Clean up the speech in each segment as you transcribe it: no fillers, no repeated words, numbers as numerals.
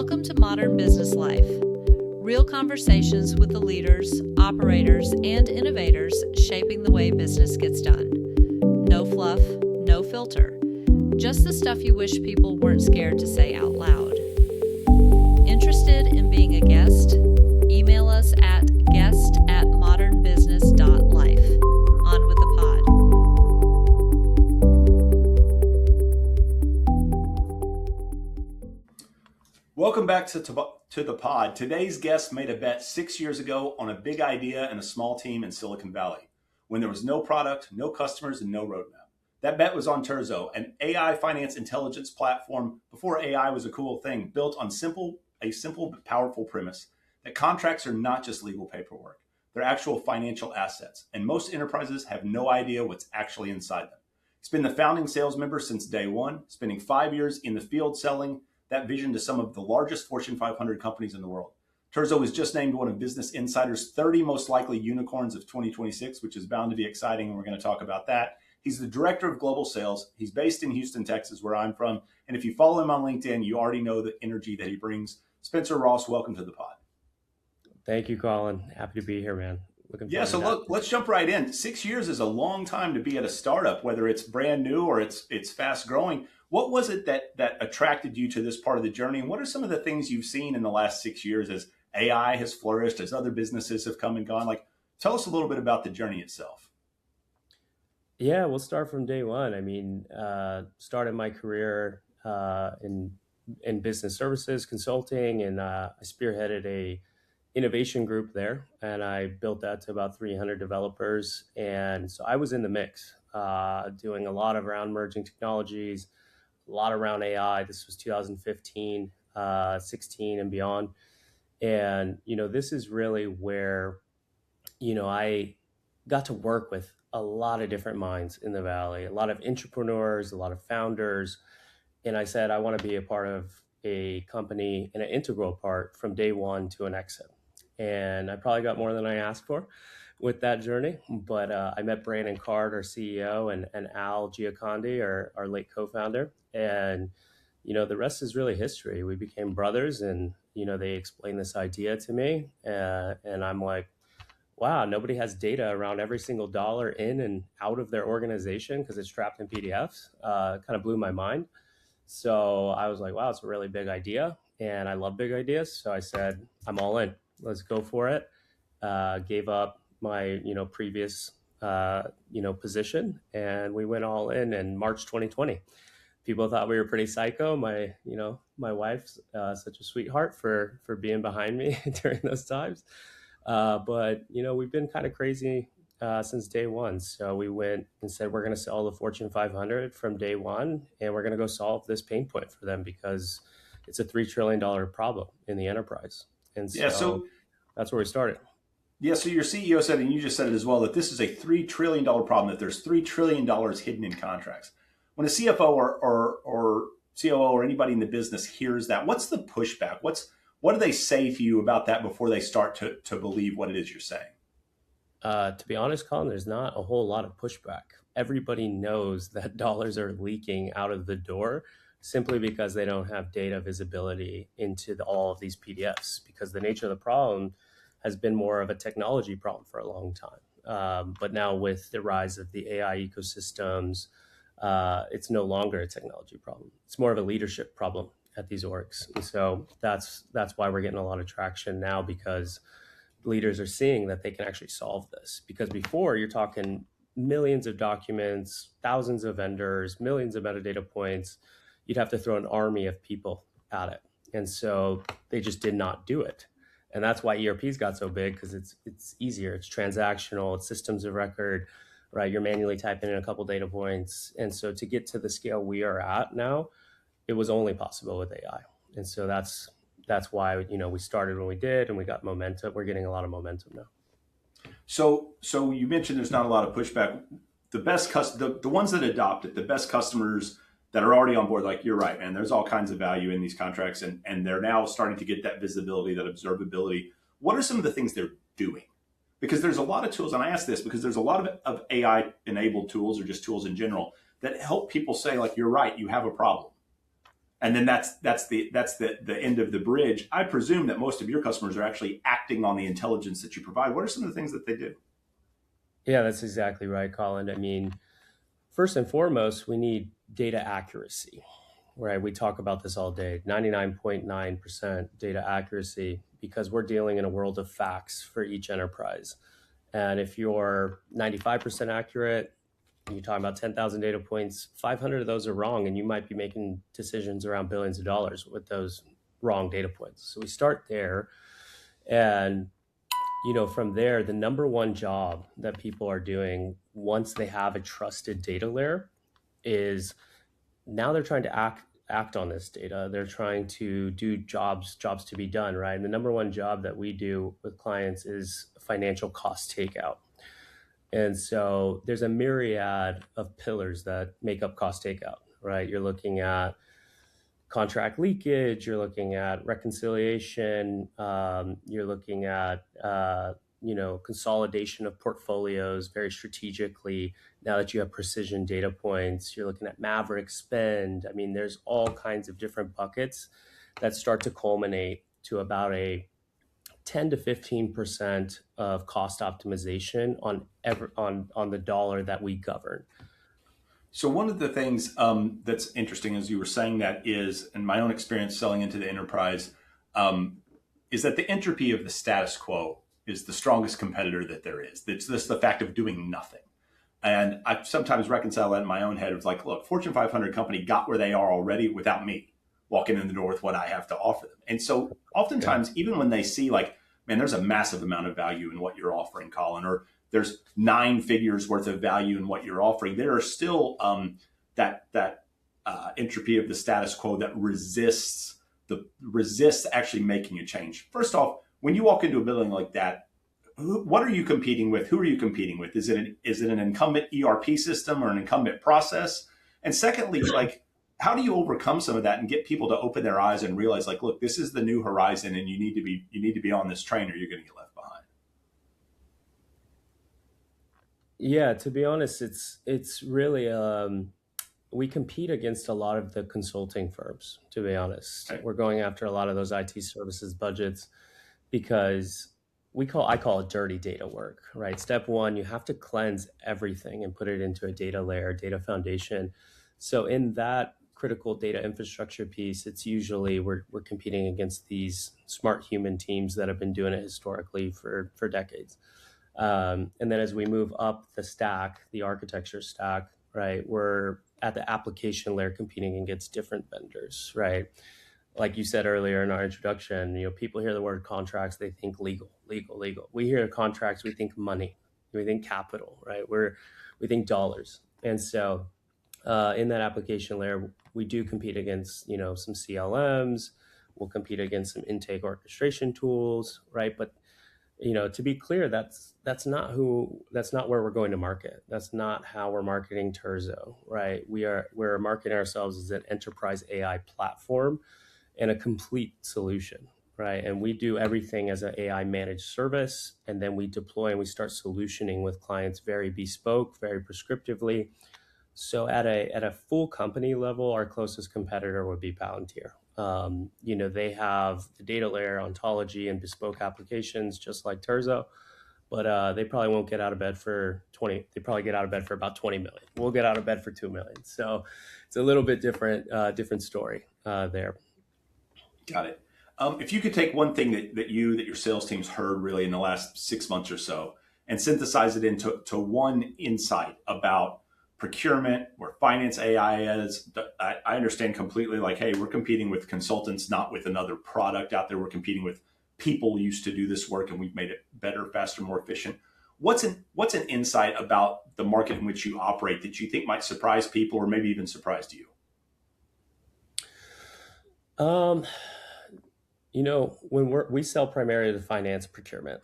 Welcome to Modern Business Life. Real conversations with the leaders, operators, and innovators shaping the way business gets done. No fluff, no filter. Just the stuff you wish people weren't scared to say out loud. Interested in being a guest? Email us at guest@modernbusiness.life. On with the pod. Welcome back to the pod. Today's guest made a bet 6 years ago on a big idea and a small team in Silicon Valley when there was no product, no customers, and no roadmap. That bet was on Terzo, an AI finance intelligence platform before AI was a cool thing, built on a simple but powerful premise that contracts are not just legal paperwork. They're actual financial assets, and most enterprises have no idea what's actually inside them. He's been the founding sales member since day one, spending 5 years in the field selling that vision to some of the largest Fortune 500 companies in the world. Terzo was just named one of Business Insider's 30 most likely unicorns of 2026, which is bound to be exciting, and we're going to talk about that. He's the director of global sales. He's based in Houston, Texas, where I'm from. And if you follow him on LinkedIn, you already know the energy that he brings. Spencer Ross, welcome to the pod. Thank you, Colin. Happy to be here, man. So look, let's jump right in. 6 years is a long time to be at a startup, whether it's brand new or it's fast growing. What was it that attracted you to this part of the journey? And what are some of the things you've seen in the last 6 years as AI has flourished, as other businesses have come and gone? Tell us a little bit about the journey itself. Yeah, we'll start from day one. Started my career in business services consulting, and I spearheaded a innovation group there, and I built that to about 300 developers. And so I was in the mix, doing a lot of around merging technologies, a lot around AI. This was 2015, 16 and beyond. And, this is really where, I got to work with a lot of different minds in the Valley, a lot of entrepreneurs, a lot of founders. And I said, I want to be a part of a company and an integral part from day one to an exit. And I probably got more than I asked for with that journey. But I met Brandon Card, our CEO, and Al Giacondi, our late co-founder. And, the rest is really history. We became brothers, and, they explained this idea to me. And I'm like, wow, nobody has data around every single dollar in and out of their organization because it's trapped in PDFs. Kind of blew my mind. So I was like, wow, it's a really big idea. And I love big ideas. So I said, I'm all in. Let's go for it. Gave up my, previous, position, and we went all in March 2020. People thought we were pretty psycho. My wife's such a sweetheart for being behind me during those times. But we've been kind of crazy since day one. So we went and said, we're going to sell the Fortune 500 from day one, and we're going to go solve this pain point for them because it's a $3 trillion problem in the enterprise. And so that's where we started. Yeah, so your CEO said, and you just said it as well, that this is a $3 trillion problem, that there's $3 trillion hidden in contracts. When a CFO or COO or anybody in the business hears that, what's the pushback? What do they say to you about that before they start to believe what it is you're saying? To be honest, Colin, there's not a whole lot of pushback. Everybody knows that dollars are leaking out of the door simply because they don't have data visibility into all of these PDFs, because the nature of the problem has been more of a technology problem for a long time. But now with the rise of the AI ecosystems, it's no longer a technology problem. It's more of a leadership problem at these orgs. And so that's why we're getting a lot of traction now, because leaders are seeing that they can actually solve this. Because before, you're talking millions of documents, thousands of vendors, millions of metadata points. You'd have to throw an army of people at it. And so they just did not do it. And that's why ERPs got so big, because it's easier. It's transactional. It's systems of record, right? You're manually typing in a couple data points. And so to get to the scale we are at now, it was only possible with AI. And so that's why, we started when we did, and we got momentum. We're getting a lot of momentum now. So you mentioned there's not a lot of pushback. The ones that adopt it, the best customers that are already on board, like, you're right, man, there's all kinds of value in these contracts, and they're now starting to get that visibility, that observability. What are some of the things they're doing? Because there's a lot of tools, and I ask this because there's a lot of AI-enabled tools, or just tools in general, that help people say, like, you're right, you have a problem. And then that's the end of the bridge. I presume that most of your customers are actually acting on the intelligence that you provide. What are some of the things that they do? Yeah, that's exactly right, Colin. I mean, first and foremost, we need data accuracy, right? We talk about this all day, 99.9% data accuracy, because we're dealing in a world of facts for each enterprise. And if you're 95% accurate, you're talking about 10,000 data points, 500 of those are wrong, and you might be making decisions around billions of dollars with those wrong data points. So we start there. And from there, the number one job that people are doing once they have a trusted data layer is now they're trying to act on this data. They're trying to do jobs to be done, right? And the number one job that we do with clients is financial cost takeout. And so there's a myriad of pillars that make up cost takeout, right? You're looking at contract leakage, you're looking at reconciliation, you're looking at consolidation of portfolios very strategically. Now that you have precision data points, you're looking at maverick spend. I mean, there's all kinds of different buckets that start to culminate to about a 10 to 15% of cost optimization on the dollar that we govern. So one of the things that's interesting as you were saying that is, in my own experience selling into the enterprise, is that the entropy of the status quo is the strongest competitor that there is. It's just the fact of doing nothing. And I sometimes reconcile that in my own head. It's like, look, Fortune 500 company got where they are already without me walking in the door with what I have to offer them. And so oftentimes, even when they see like, man, there's a massive amount of value in what you're offering, Colin, or there's 9 figures worth of value in what you're offering, there are still that entropy of the status quo that resists actually making a change. First off, when you walk into a building like that, what are you competing with? Who are you competing with? Is it an incumbent ERP system or an incumbent process? And secondly, like, how do you overcome some of that and get people to open their eyes and realize, like, look, this is the new horizon, and you need to be on this train, or you're going to get left behind. Yeah, to be honest, it's really we compete against a lot of the consulting firms. To be honest, Okay. we're going after a lot of those IT services budgets because I call it dirty data work, right? Step one, you have to cleanse everything and put it into a data layer, data foundation. So in that critical data infrastructure piece, it's usually we're competing against these smart human teams that have been doing it historically for decades. And then as we move up the stack, the architecture stack, right, we're at the application layer competing against different vendors, right? Like you said earlier in our introduction, people hear the word contracts, they think legal, legal, legal. We hear contracts, we think money, we think capital, right? We think dollars. And so in that application layer, we do compete against, some CLMs, we'll compete against some intake orchestration tools, right? But to be clear, that's not where we're going to market. That's not how we're marketing Terzo, right? We're marketing ourselves as an enterprise AI platform and a complete solution, right? And we do everything as an AI managed service, and then we deploy and we start solutioning with clients very bespoke, very prescriptively. So at a full company level, our closest competitor would be Palantir. They have the data layer, ontology, and bespoke applications just like Terzo, but they probably won't get out of bed for 20. They probably get out of bed for about 20 million. We'll get out of bed for 2 million. So it's a little bit different story there. Got it. If you could take one thing that your sales team's heard really in the last 6 months or so and synthesize it into one insight about procurement, where finance AI is, I understand completely, like, hey, we're competing with consultants, not with another product out there. We're competing with people used to do this work, and we've made it better, faster, more efficient. What's an insight about the market in which you operate that you think might surprise people, or maybe even surprised you? When we sell primarily to finance procurement,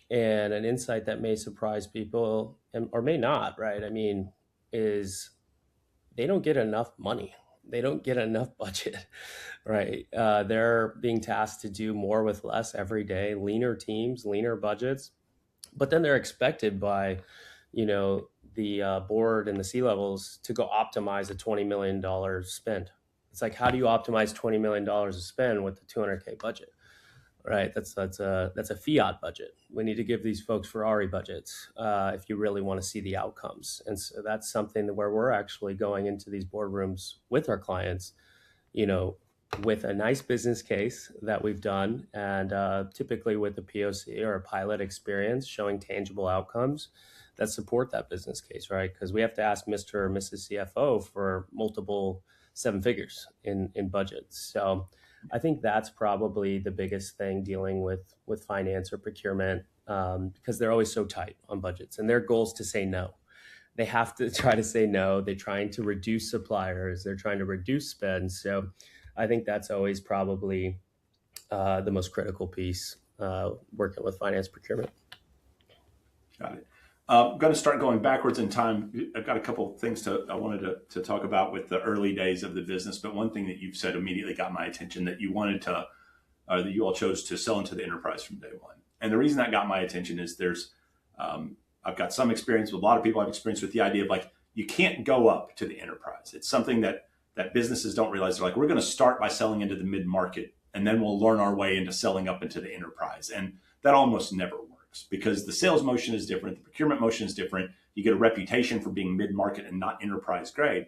and an insight that may surprise people or may not, right? I mean, is they don't get enough money. They don't get enough budget, right? They're being tasked to do more with less every day, leaner teams, leaner budgets, but then they're expected by, the board and the C levels to go optimize a $20 million spend. It's like, how do you optimize $20 million of spend with a 200K budget? Right, that's a fiat budget. We need to give these folks Ferrari budgets if you really want to see the outcomes. And so that's something that where we're actually going into these boardrooms with our clients, you know, with a nice business case that we've done, and typically with a POC or a pilot experience showing tangible outcomes that support that business case, right? Because we have to ask Mr. or Mrs. CFO for multiple seven figures in budgets. So I think that's probably the biggest thing dealing with finance or procurement, because they're always so tight on budgets, and their goal is to say no. They have to try to say no. They're trying to reduce suppliers. They're trying to reduce spend. So I think that's always probably the most critical piece working with finance procurement. Got it. I'm going to start going backwards in time. I've got a couple of things I wanted to talk about with the early days of the business, but one thing that you've said immediately got my attention, that you wanted to, that you all chose to sell into the enterprise from day one. And the reason that got my attention is I've got some experience with a lot of people. I've experienced with the idea of like, you can't go up to the enterprise. It's something that businesses don't realize. They're like, we're going to start by selling into the mid-market, and then we'll learn our way into selling up into the enterprise. And that almost never works, because the sales motion is different. The procurement motion is different. You get a reputation for being mid-market and not enterprise grade.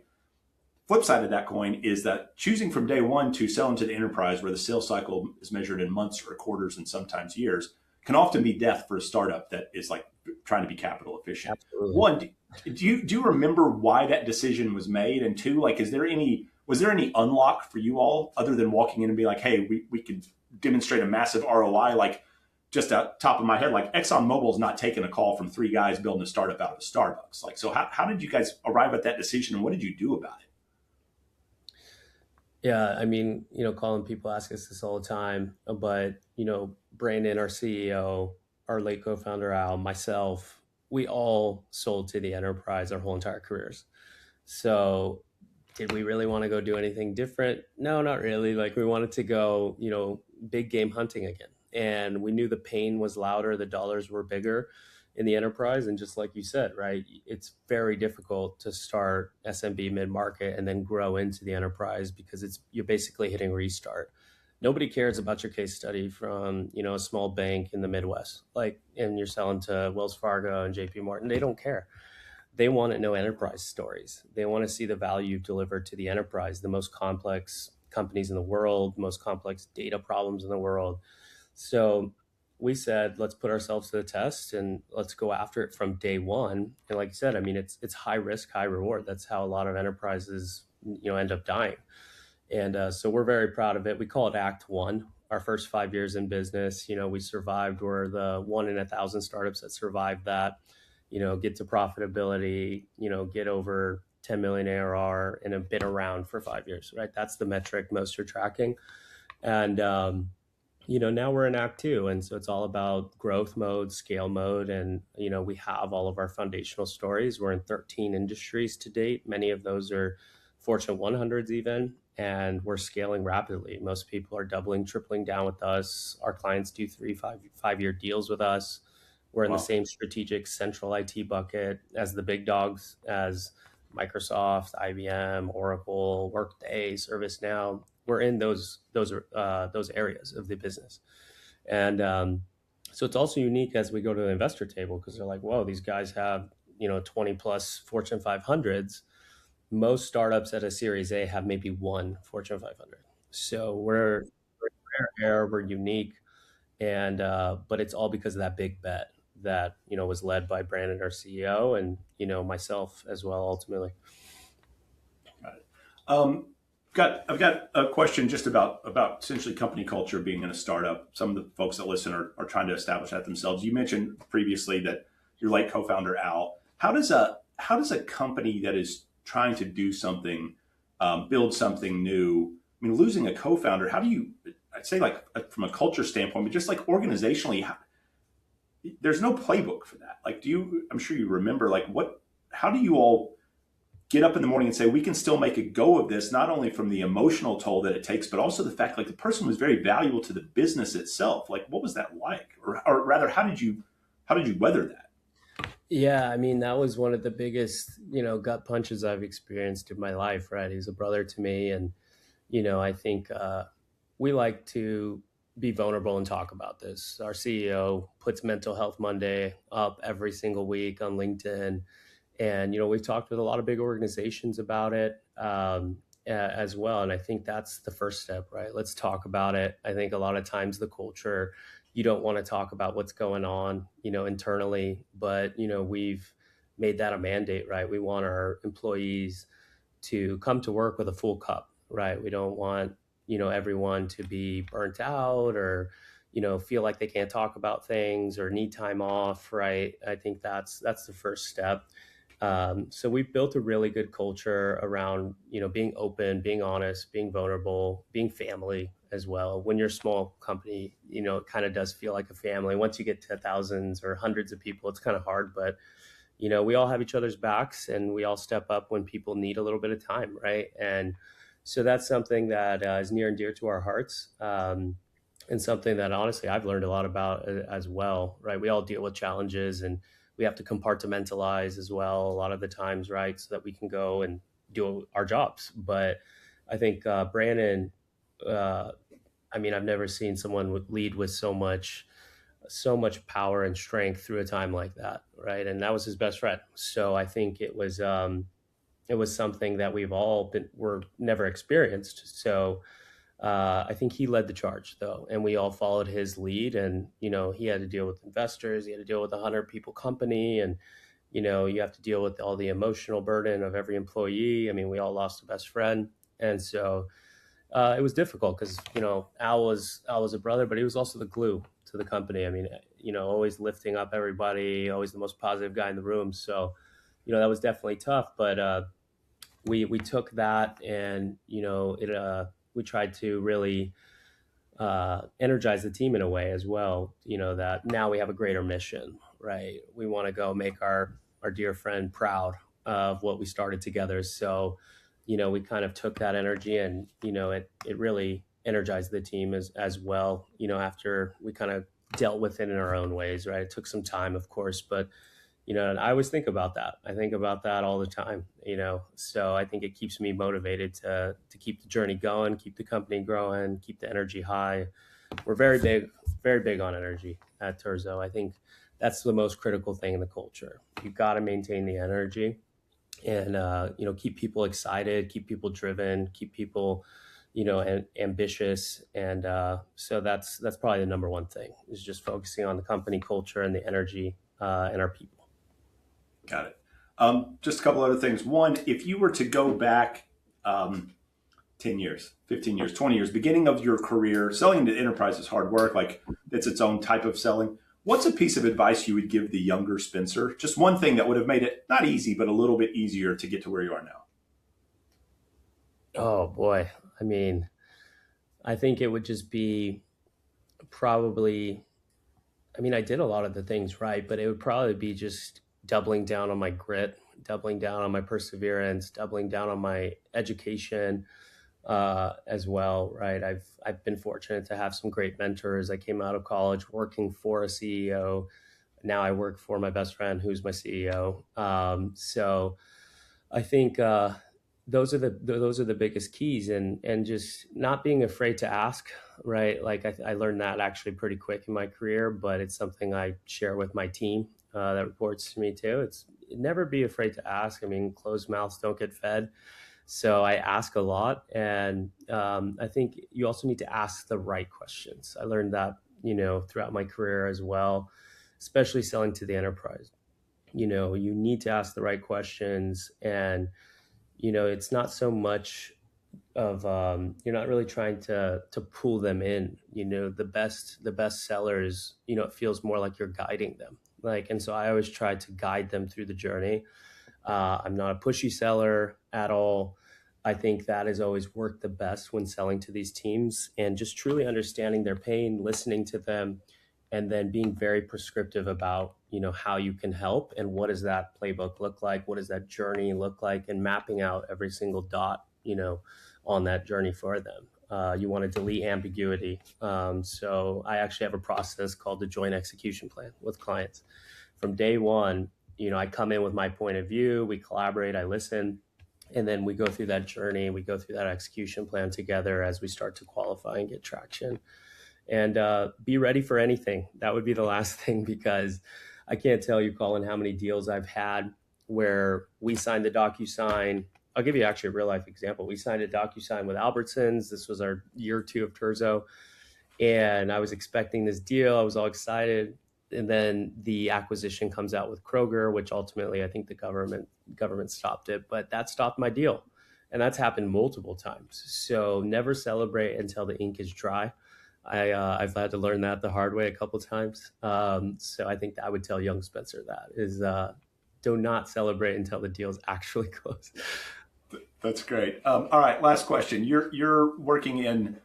Flip side of that coin is that choosing from day one to sell into the enterprise, where the sales cycle is measured in months or quarters and sometimes years, can often be death for a startup that is like trying to be capital efficient. Absolutely. One, do you remember why that decision was made? And two, like, was there any unlock for you all other than walking in and be like, hey, we could demonstrate a massive ROI? Like, just at top of my head, like ExxonMobil is not taking a call from three guys building a startup out of a Starbucks. Like, so how did you guys arrive at that decision, and what did you do about it? Yeah, I mean, Colin, people ask us this all the time, but, Brandon, our CEO, our late co-founder, Al, myself, we all sold to the enterprise our whole entire careers. So did we really want to go do anything different? No, not really. Like, we wanted to go, big game hunting again. And we knew the pain was louder, the dollars were bigger in the enterprise. And just like you said, right, it's very difficult to start SMB mid-market and then grow into the enterprise, because you're basically hitting restart. Nobody cares about your case study from, a small bank in the Midwest, and you're selling to Wells Fargo and JP Morgan. They don't care. They want to know enterprise stories. They want to see the value you've delivered to the enterprise, the most complex companies in the world, most complex data problems in the world. So we said, let's put ourselves to the test and let's go after it from day one. And like you said, I mean, it's high risk, high reward. That's how a lot of enterprises, end up dying. And so we're very proud of it. We call it Act One. Our first 5 years in business, we survived. We're the 1 in 1,000 startups that survived that, get to profitability, get over 10 million ARR and have been around for 5 years, right? That's the metric most are tracking. And, now we're in Act Two. And so it's all about growth mode, scale mode. And, we have all of our foundational stories. We're in 13 industries to date. Many of those are Fortune 100s even. And we're scaling rapidly. Most people are doubling, tripling down with us. Our clients do 5-year deals with us. We're in the same strategic central IT bucket as the big dogs, as Microsoft, IBM, Oracle, Workday, ServiceNow. We're in those areas of the business. And so it's also unique as we go to the investor table, because they're like, whoa, these guys have 20 plus Fortune 500s. Most startups at a Series A have maybe one Fortune 500. So we're rare, we're unique, and but it's all because of that big bet that was led by Brandon, our CEO, and myself as well, ultimately. Got it. I've got a question just about essentially company culture being in a startup. Some of the folks that listen are trying to establish that themselves. You mentioned previously that your late co-founder Al. How does a company that is trying to do something, build something new? I mean, losing a co-founder, how do you? I'd say, like, from a culture standpoint, but just like organizationally, there's no playbook for that. Like, I'm sure you remember, like, how do you all get up in the morning and say, we can still make a go of this, not only from the emotional toll that it takes, but also the fact, like, the person was very valuable to the business itself. Like, what was that like? Or rather, how did you weather that? Yeah, I mean, that was one of the biggest, gut punches I've experienced in my life, right? He's a brother to me. And, I think we like to be vulnerable and talk about this. Our CEO puts Mental Health Monday up every single week on LinkedIn. And, we've talked with a lot of big organizations about it as well. And I think that's the first step, right? Let's talk about it. I think a lot of times the culture, you don't want to talk about what's going on, internally, but, we've made that a mandate, right? We want our employees to come to work with a full cup, right? We don't want, everyone to be burnt out or, feel like they can't talk about things or need time off, right? I think that's the first step. So we've built a really good culture around, being open, being honest, being vulnerable, being family as well. When you're a small company, it kind of does feel like a family. Once you get to thousands or hundreds of people, it's kind of hard, but we all have each other's backs and we all step up when people need a little bit of time, right? And so that's something that is near and dear to our hearts. And something that honestly I've learned a lot about as well, right? We all deal with challenges and we have to compartmentalize as well a lot of the times, right? So that we can go and do our jobs. But I think Brandon, uh, I mean, I've never seen someone lead with so much power and strength through a time like that, right? And that was his best friend. So I think it was something that we've all been were never experienced. So I think he led the charge though, and we all followed his lead. And he had to deal with investors, he had to deal with a 100 people company, and you have to deal with all the emotional burden of every employee. I mean, we all lost a best friend, and so it was difficult because Al was a brother, but he was also the glue to the company. I mean, always lifting up everybody, always the most positive guy in the room. So, that was definitely tough. But we took that, and it we tried to really energize the team in a way as well. That now we have a greater mission, right? We want to go make our dear friend proud of what we started together. So, we kind of took that energy, and it really energized the team as well. After we kind of dealt with it in our own ways, right? It took some time, of course, but and I always think about that. I think about that all the time. So I think it keeps me motivated to keep the journey going, keep the company growing, keep the energy high. We're very big on energy at Terzo. I think that's the most critical thing in the culture. You've got to maintain the energy, and keep people excited, keep people driven, keep people ambitious. And so that's probably the number one thing, is just focusing on the company culture and the energy and our people. Got it. Just a couple other things. One, if you were to go back 10 years, 15 years, 20 years, beginning of your career, selling to enterprise is hard work. Like, it's its own type of selling. What's a piece of advice you would give the younger Spencer? Just one thing that would have made it not easy, but a little bit easier to get to where you are now. Oh boy. I mean, I think it would just be probably, I mean, I did a lot of the things right, but it would probably be just doubling down on my grit, doubling down on my perseverance, doubling down on my education as well, right? I've been fortunate to have some great mentors. I came out of college working for a CEO. Now I work for my best friend, who's my CEO. So I think those are the biggest keys, and just not being afraid to ask, right? Like I learned that actually pretty quick in my career, but it's something I share with my team that reports to me too. It's never be afraid to ask. I mean, closed mouths don't get fed. So I ask a lot, and I think you also need to ask the right questions. I learned that throughout my career as well, especially selling to the enterprise. You need to ask the right questions, and it's not so much of you're not really trying to pull them in. The best sellers, it feels more like you're guiding them, like. And so I always try to guide them through the journey. I'm not a pushy seller at all. I think that has always worked the best when selling to these teams, and just truly understanding their pain, listening to them, and then being very prescriptive about how you can help, and what does that playbook look like, what does that journey look like, and mapping out every single dot on that journey for them. You want to delete ambiguity. So I actually have a process called the joint execution plan with clients. From day one, I come in with my point of view, we collaborate, I listen, And then we go through that journey, we go through that execution plan together as we start to qualify and get traction. And be ready for anything. That would be the last thing, because I can't tell you, Colin, how many deals I've had where we signed the DocuSign. I'll give you actually a real life example. We signed a DocuSign with Albertsons. This was our year 2 of Terzo. And I was expecting this deal. I was all excited. And then the acquisition comes out with Kroger, which ultimately I think the government stopped it, but that stopped my deal. And that's happened multiple times. So never celebrate until the ink is dry. I've had to learn that the hard way a couple times. So I think I would tell young Spencer that is, do not celebrate until the deal's actually closed. That's great. All right, last question. You're working in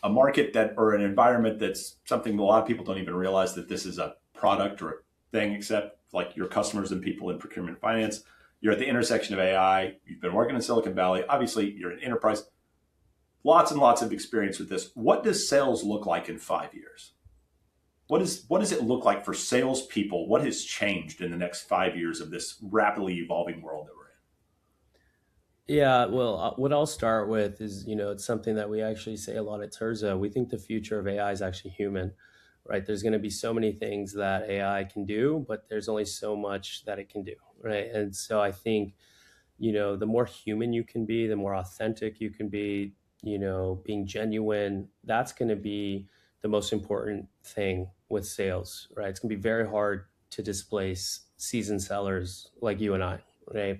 a market that, or an environment that's something a lot of people don't even realize that this is a product or a thing, except like your customers and people in procurement and finance. You're at the intersection of AI. You've been working in Silicon Valley. Obviously, you're an enterprise. Lots and lots of experience with this. What does sales look like in 5 years? What does it look like for salespeople? What has changed in the next 5 years of this rapidly evolving world that we're in? Yeah, well, what I'll start with is, it's something that we actually say a lot at Terza. We think the future of AI is actually human, right? There's going to be so many things that AI can do, but there's only so much that it can do, right? And so I think, the more human you can be, the more authentic you can be, being genuine, that's going to be the most important thing with sales, right? It's going to be very hard to displace seasoned sellers like you and I, right?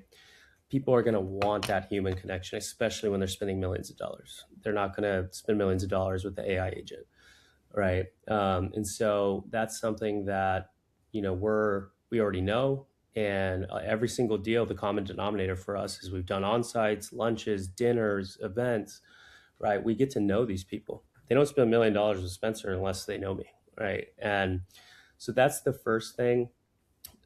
People are going to want that human connection, especially when they're spending millions of dollars. They're not going to spend millions of dollars with the AI agent, right? And so that's something that we already know. And every single deal, the common denominator for us is we've done on-sites, lunches, dinners, events, right? We get to know these people. They don't spend $1 million with Spencer unless they know me, right? And so that's the first thing.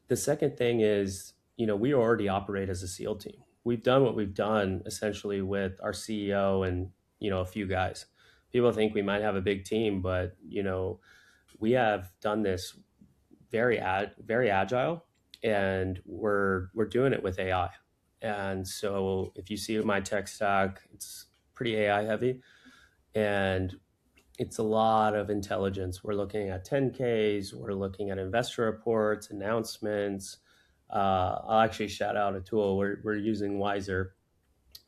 The second thing is, we already operate as a SEAL team. We've done what we've done essentially with our CEO and, a few guys. People think we might have a big team, but, we have done this very agile, and we're doing it with AI. And so if you see my tech stack, it's pretty AI heavy, and it's a lot of intelligence. We're looking at 10Ks, we're looking at investor reports, announcements. I'll actually shout out a tool. We're using Wiser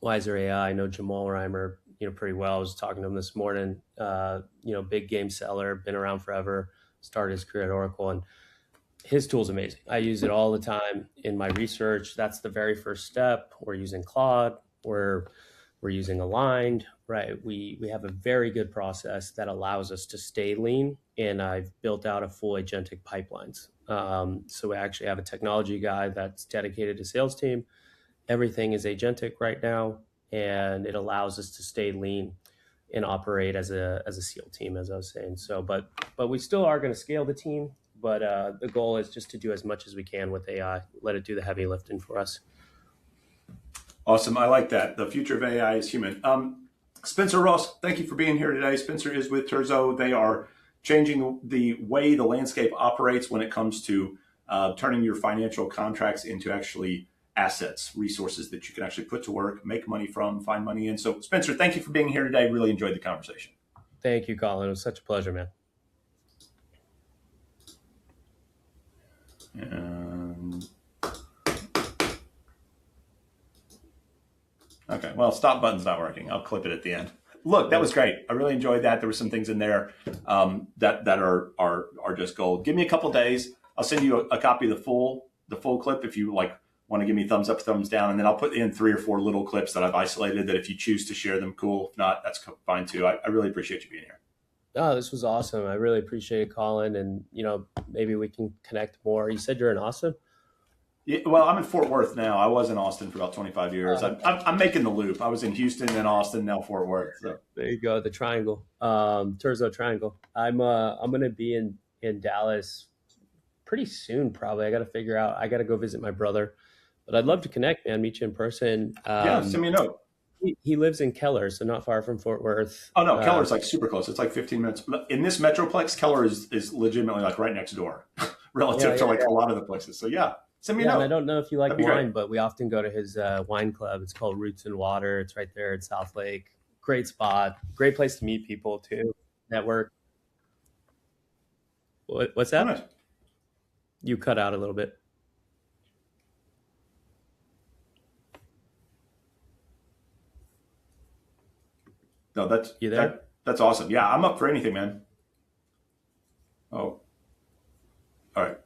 AI. I know Jamal Reimer, pretty well. I was talking to him this morning. Big game seller, been around forever, started his career at Oracle, and his tool's amazing. I use it all the time in my research. That's the very first step. We're using Claude. We're using Aligned, right? We have a very good process that allows us to stay lean, and I've built out a full agentic pipelines. So we actually have a technology guy that's dedicated to sales team. Everything is agentic right now, and it allows us to stay lean and operate as a SEAL team, as I was saying. So, but we still are going to scale the team. But the goal is just to do as much as we can with AI, let it do the heavy lifting for us. Awesome. I like that. The future of AI is human. Spencer Ross, thank you for being here today. Spencer is with Terzo. They are changing the way the landscape operates when it comes to turning your financial contracts into actually assets, resources that you can actually put to work, make money from, find money in. So Spencer, thank you for being here today. Really enjoyed the conversation. Thank you, Colin. It was such a pleasure, man. Okay, well, stop button's not working. I'll clip it at the end. Look, that was great. I really enjoyed that. There were some things in there that are just gold. Give me a couple days. I'll send you a copy of the full clip if you want to give me thumbs up, thumbs down, and then I'll put in 3 or 4 little clips that I've isolated that if you choose to share them, cool. If not, that's fine too. I really appreciate you being here. Oh, this was awesome. I really appreciate it, Colin. And, maybe we can connect more. You said you're in Austin? Yeah, well, I'm in Fort Worth now. I was in Austin for about 25 years. I'm making the loop. I was in Houston, then Austin, now Fort Worth. So. There you go, the triangle, Terzo Triangle. I'm going to be in Dallas pretty soon, probably. I got to figure out. I got to go visit my brother, but I'd love to connect, man. Meet you in person. Yeah, send me a note. He lives in Keller, so not far from Fort Worth. Oh no, Keller's super close. It's 15 minutes. In this metroplex, Keller is legitimately right next door, relative to a lot of the places. So yeah. Send me a Yeah, and I note. don't know if you like That'd be great. wine, but we often go to his wine club. It's called Roots and Water. It's right there in South Lake. Great spot. Great place to meet people too. Network. What's Oh, that? nice. You cut out a little bit. No, You there? that's awesome. Yeah, I'm up for anything, man. Oh, all right.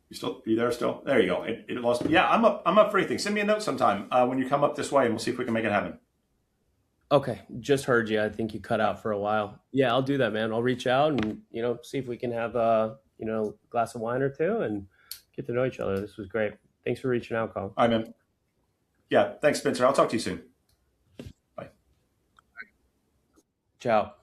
You there still? There you go. It lost. Yeah, I'm up for anything. Send me a note sometime when you come up this way, and we'll see if we can make it happen. Okay, just heard you. I think you cut All out for a while. Yeah, I'll do that, man. I'll reach out and see if we can have a glass of wine or two and get to know each other. This was great. Thanks for reaching out, Colin. right, man. Yeah, thanks, Spencer. I'll talk to you soon. Bye. Ciao.